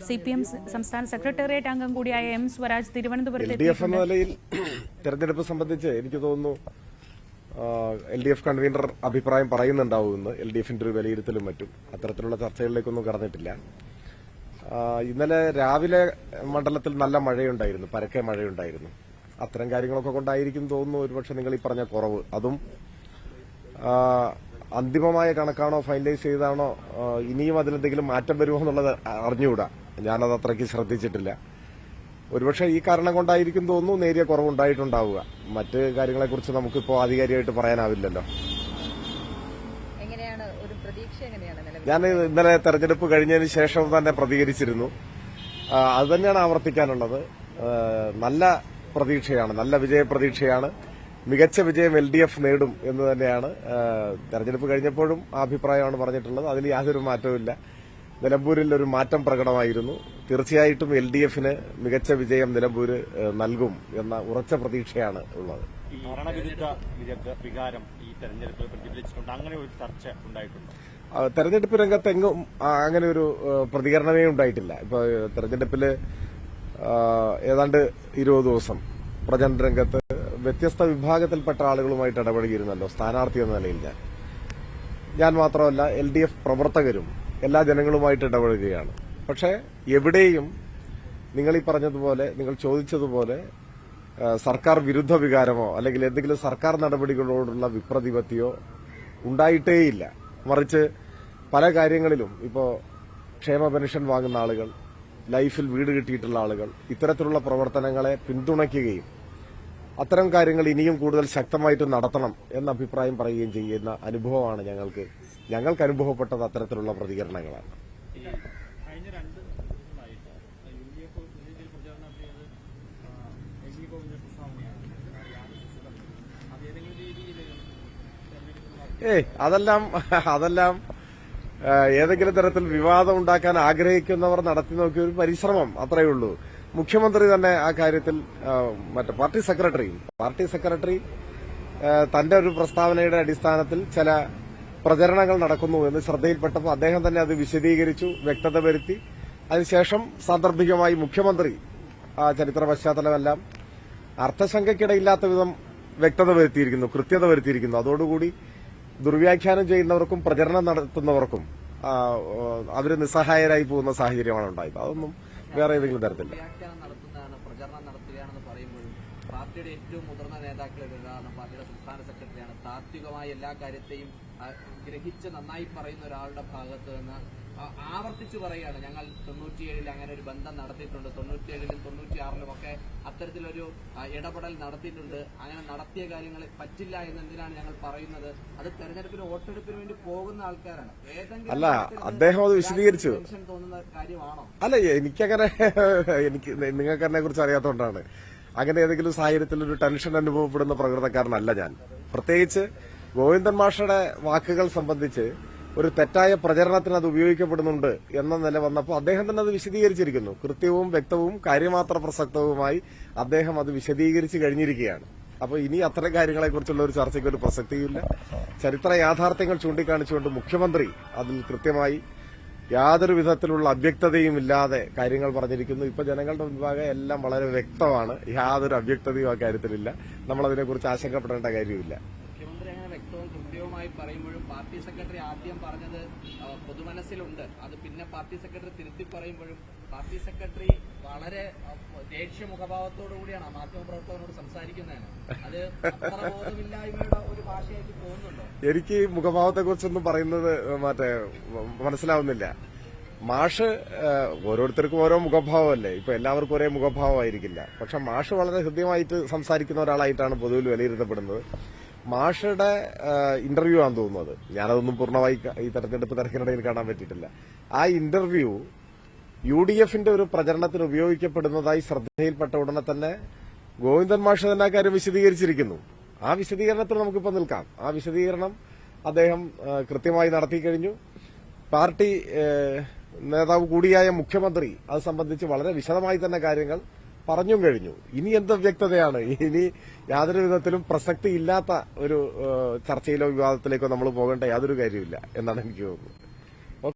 CPM സംസ്ഥാന secretariat അംഗം കൂടിയായ M സ്വരാജ് തിരുവനന്തപുരത്ത് LDF എന്ന നിലയിൽ തെരഞ്ഞെടുപ്പ് സംബന്ധിച്ച് എനിക്ക് തോന്നുന്നു LDF കൺവീനർ അഭിപ്രായം പറയുന്നുണ്ടാവുമെന്ന് LDFന്റെ ഒരു വിലയിരുത്തലും മറ്റും അത്തരത്തിലുള്ള ചർച്ചകളിലേക്കൊന്നും കടന്നിട്ടില്ല. ഇന്നലെ രാവിലെ മണ്ഡലത്തിൽ നല്ല മഴയുണ്ടായിരുന്നു, പരക്കെ മഴയുണ്ടായിരുന്നു. അത്തരം കാര്യങ്ങളൊക്കെ കൊണ്ടായിരിക്കും തോന്നുന്നു ഒരുപക്ഷെ നിങ്ങൾ ഈ പറഞ്ഞ കുറവ്. അതും അന്തിമമായ കണക്കാണോ, ഫൈനലൈസ് ചെയ്താണോ, ഇനിയും അതിലെന്തെങ്കിലും മാറ്റം വരുമോ എന്നുള്ളത് അറിഞ്ഞുകൂടാ. ഞാനത് അത്രയ്ക്ക് ശ്രദ്ധിച്ചിട്ടില്ല. ഒരുപക്ഷെ ഈ കാരണം കൊണ്ടായിരിക്കും തോന്നുന്നു നേരിയ കുറവുണ്ടായിട്ടുണ്ടാവുക. മറ്റ് കാര്യങ്ങളെക്കുറിച്ച് നമുക്കിപ്പോൾ ആധികാരികമായിട്ട് പറയാനാവില്ലല്ലോ. ഞാൻ ഇന്നലെ തെരഞ്ഞെടുപ്പ് കഴിഞ്ഞതിന് ശേഷം തന്നെ പ്രതികരിച്ചിരുന്നു. അത് തന്നെയാണ് ആവർത്തിക്കാനുള്ളത്. നല്ല പ്രതീക്ഷയാണ്, നല്ല വിജയപ്രതീക്ഷയാണ്. മികച്ച വിജയം LDF നേടും എന്ന് തന്നെയാണ് തെരഞ്ഞെടുപ്പ് കഴിഞ്ഞപ്പോഴും ആ അഭിപ്രായമാണ് പറഞ്ഞിട്ടുള്ളത്. അതിൽ യാതൊരു മാറ്റവുമില്ല. നിലമ്പൂരിൽ ഒരു മാറ്റം പ്രകടമായിരുന്നു. തീർച്ചയായിട്ടും LDFന് മികച്ച വിജയം നിലമ്പൂര് നൽകും എന്ന ഉറച്ച പ്രതീക്ഷയാണ് ഉള്ളത്. ഈ ഭരണവിരുദ്ധ വികാരം ഈ തെരഞ്ഞെടുപ്പിൽ പ്രതിഫലിച്ചിട്ടുണ്ട്, അങ്ങനെ ഒരു ചർച്ച ഉണ്ടായിട്ടുണ്ട്. തെരഞ്ഞെടുപ്പ് രംഗത്തെങ്ങും അങ്ങനെ ഒരു പ്രതികരണമേ ഉണ്ടായിട്ടില്ല. ഇപ്പൊ തെരഞ്ഞെടുപ്പില് ഏതാണ്ട് 20 ദിവസം പ്രചരണ രംഗത്ത് വ്യത്യസ്ത വിഭാഗത്തിൽപ്പെട്ട ആളുകളുമായിട്ട് ഇടപഴകിയിരുന്നല്ലോ സ്ഥാനാർത്ഥി എന്ന നിലയിൽ. ഞാൻ മാത്രമല്ല, LDF പ്രവർത്തകരും എല്ലാ ജനങ്ങളുമായിട്ട് ഇടപഴകുകയാണ്. പക്ഷേ എവിടെയും നിങ്ങൾ ഈ പറഞ്ഞതുപോലെ, നിങ്ങൾ ചോദിച്ചതുപോലെ സർക്കാർ വിരുദ്ധ വികാരമോ അല്ലെങ്കിൽ എന്തെങ്കിലും സർക്കാർ നടപടികളോടുള്ള വിപ്രതിപത്തിയോ ഉണ്ടായിട്ടേയില്ല. മറിച്ച് പല കാര്യങ്ങളിലും ഇപ്പോ ക്ഷേമ പെൻഷൻ വാങ്ങുന്ന ആളുകൾ, ലൈഫിൽ വീട് കിട്ടിയിട്ടുള്ള ആളുകൾ ഇത്തരത്തിലുള്ള പ്രവർത്തനങ്ങളെ പിന്തുണയ്ക്കുകയും അത്തരം കാര്യങ്ങൾ ഇനിയും കൂടുതൽ ശക്തമായിട്ട് നടത്തണം എന്ന അഭിപ്രായം പറയുകയും ചെയ്യുന്ന അനുഭവമാണ് ഞങ്ങൾക്ക് അനുഭവപ്പെട്ടത്. അത്തരത്തിലുള്ള പ്രതികരണങ്ങളാണ്. അതെല്ലാം ഏതെങ്കിലും തരത്തിൽ വിവാദം ഉണ്ടാക്കാൻ ആഗ്രഹിക്കുന്നവർ നടത്തി നോക്കിയ ഒരു പരിശ്രമം, അത്രയേ ഉള്ളൂ. മുഖ്യമന്ത്രി തന്നെ ആ കാര്യത്തിൽ പാർട്ടി സെക്രട്ടറി തന്റെ ഒരു പ്രസ്താവനയുടെ അടിസ്ഥാനത്തിൽ ചില പ്രചരണങ്ങൾ നടക്കുന്നു എന്ന് ശ്രദ്ധയിൽപ്പെട്ടപ്പോൾ അദ്ദേഹം തന്നെ അത് വിശദീകരിച്ചു, വ്യക്തത വരുത്തി. അതിനുശേഷം സാന്ദർഭികമായി മുഖ്യമന്ത്രി ആ ചരിത്ര പശ്ചാത്തലമെല്ലാം അർത്ഥശങ്കയ്ക്കിടയില്ലാത്ത വിധം വ്യക്തത വരുത്തിയിരിക്കുന്നു, കൃത്യത വരുത്തിയിരിക്കുന്നു. അതോടുകൂടി ദുർവ്യാഖ്യാനം ചെയ്യുന്നവർക്കും പ്രചരണം നടത്തുന്നവർക്കും അവര് നിസ്സഹായരായി പോകുന്ന സാഹചര്യമാണ് ഉണ്ടായത്. അതൊന്നും വേറെ ഏതെങ്കിലും തരത്തില്ല. പ്രചരണം നടത്തുകയാണെന്ന് പറയുമ്പോഴും പാർട്ടിയുടെ ഏറ്റവും മുതിർന്ന നേതാക്കളിൽ ഒരാളാണ്, പാർട്ടിയുടെ സംസ്ഥാന സെക്രട്ടറിയാണ്. താത്വികമായ എല്ലാ കാര്യത്തെയും ഗ്രഹിച്ച് നന്നായി പറയുന്ന ഒരാളുടെ ഭാഗത്ത് നിന്ന് ആവർത്തിച്ചു പറയുകയാണ്, ഞങ്ങൾ 97-ൽ അങ്ങനെ ഒരു ബന്ധം നടത്തിയിട്ടുണ്ട്, 97-ലും 96-ലും ഒക്കെ അത്തരത്തിലൊരു ഇടപെടൽ നടത്തിയിട്ടുണ്ട്. അങ്ങനെ നടത്തിയ കാര്യങ്ങൾ പറ്റില്ല എന്നെന്തിനാണ് ഞങ്ങൾ പറയുന്നത്? അത് തെരഞ്ഞെടുപ്പിന് വോട്ടെടുപ്പിന് വേണ്ടി പോകുന്ന ആൾക്കാരാണ്. അല്ല, അദ്ദേഹം അത് വിശദീകരിച്ചു. ടെൻഷൻ തോന്നുന്ന കാര്യമാണോ? അല്ല, നിങ്ങൾക്ക് അതിനെ കുറിച്ച് അറിയാത്തതുകൊണ്ടാണ്. അങ്ങനെ ഏതെങ്കിലും സാഹചര്യത്തിൽ ഒരു ടെൻഷൻ അനുഭവപ്പെടുന്ന പ്രകൃതക്കാരനല്ല ഞാൻ. പ്രത്യേകിച്ച് ഗോവിന്ദൻ മാഷയുടെ വാക്കുകൾ സംബന്ധിച്ച് ഒരു തെറ്റായ പ്രചരണത്തിന് അത് ഉപയോഗിക്കപ്പെടുന്നുണ്ട് എന്ന നില വന്നപ്പോൾ അദ്ദേഹം തന്നെ അത് വിശദീകരിച്ചിരിക്കുന്നു. കൃത്യവും വ്യക്തവും കാര്യമാത്ര പ്രസക്തവുമായി അദ്ദേഹം അത് വിശദീകരിച്ച് കഴിഞ്ഞിരിക്കുകയാണ്. അപ്പോൾ ഇനി അത്തരം കാര്യങ്ങളെക്കുറിച്ചുള്ള ഒരു ചർച്ചയ്ക്ക് ഒരു പ്രസക്തിയില്ല. ചരിത്ര യാഥാർത്ഥ്യങ്ങൾ ചൂണ്ടിക്കാണിച്ചുകൊണ്ട് മുഖ്യമന്ത്രി അതിൽ കൃത്യമായി യാതൊരു വിധത്തിലുള്ള അവ്യക്തതയും ഇല്ലാതെ കാര്യങ്ങൾ പറഞ്ഞിരിക്കുന്നു. ഇപ്പൊ ജനങ്ങളുടെ മുൻപാകെ എല്ലാം വളരെ വ്യക്തമാണ്. യാതൊരു അവ്യക്തതയും ആ കാര്യത്തിലില്ല. നമ്മളതിനെക്കുറിച്ച് ആശങ്കപ്പെടേണ്ട കാര്യമില്ല. മുഖ്യമന്ത്രി അങ്ങനെ വ്യക്തവും കൃത്യവുമായി പറയുമ്പോഴും പാർട്ടി സെക്രട്ടറി ആദ്യം പറഞ്ഞത് പൊതുമനസ്സിലുണ്ട്, അത് പിന്നെ പാർട്ടി സെക്രട്ടറി തിരുത്തി പറയുമ്പോഴും പാർട്ടി സെക്രട്ടറി വളരെ ദേഷ്യ മുഖഭാവത്തോടുകൂടിയാണ് മാധ്യമപ്രവർത്തകരോട് സംസാരിക്കുന്നതാണ്. അത് ബോധമില്ലായ്മയുടെ ഒരു ഭാഷയായിട്ട് തോന്നുന്നുണ്ടോ? എനിക്ക് മുഖഭാവത്തെക്കുറിച്ചൊന്നും പറയുന്നത് മനസ്സിലാവുന്നില്ല. മാഷ് ഓരോരുത്തർക്കും ഓരോ മുഖഭാവമല്ലേ. ഇപ്പൊ എല്ലാവർക്കും ഒരേ മുഖഭാവമായിരിക്കില്ല. പക്ഷെ മാഷ് വളരെ ഹൃദ്യമായിട്ട് സംസാരിക്കുന്ന ഒരാളായിട്ടാണ് പൊതുവിൽ വിലയിരുത്തപ്പെടുന്നത്. മാഷയുടെ ഇന്റർവ്യൂ ആണെന്ന് തോന്നുന്നത്. ഞാനതൊന്നും പൂർണ്ണമായി ഈ തെരഞ്ഞെടുപ്പ് തിരക്കിനിടയിൽ കാണാൻ പറ്റിയിട്ടില്ല. ആ ഇന്റർവ്യൂ UDFന്റെ ഒരു പ്രചരണത്തിന് ഉപയോഗിക്കപ്പെടുന്നതായി ശ്രദ്ധയിൽപ്പെട്ട ഉടനെ തന്നെ ഗോവിന്ദൻ മാഷ് തന്നെ ആ കാര്യം വിശദീകരിച്ചിരിക്കുന്നു. ആ വിശദീകരണത്തിൽ നമുക്കിപ്പോൾ നിൽക്കാം. ആ വിശദീകരണം അദ്ദേഹം കൃത്യമായി നടത്തിക്കഴിഞ്ഞു. പാർട്ടി നേതാവ് കൂടിയായ മുഖ്യമന്ത്രി അത് സംബന്ധിച്ച് വളരെ വിശദമായി തന്നെ കാര്യങ്ങൾ പറഞ്ഞും കഴിഞ്ഞു. ഇനി എന്ത് വ്യക്തതയാണ്? ഇനി യാതൊരു വിധത്തിലും പ്രസക്തി ഇല്ലാത്ത ഒരു ചർച്ചയിലോ വിവാദത്തിലേക്കോ നമ്മൾ പോകേണ്ട യാതൊരു കാര്യമില്ല എന്നാണ് എനിക്ക് തോന്നുന്നത്.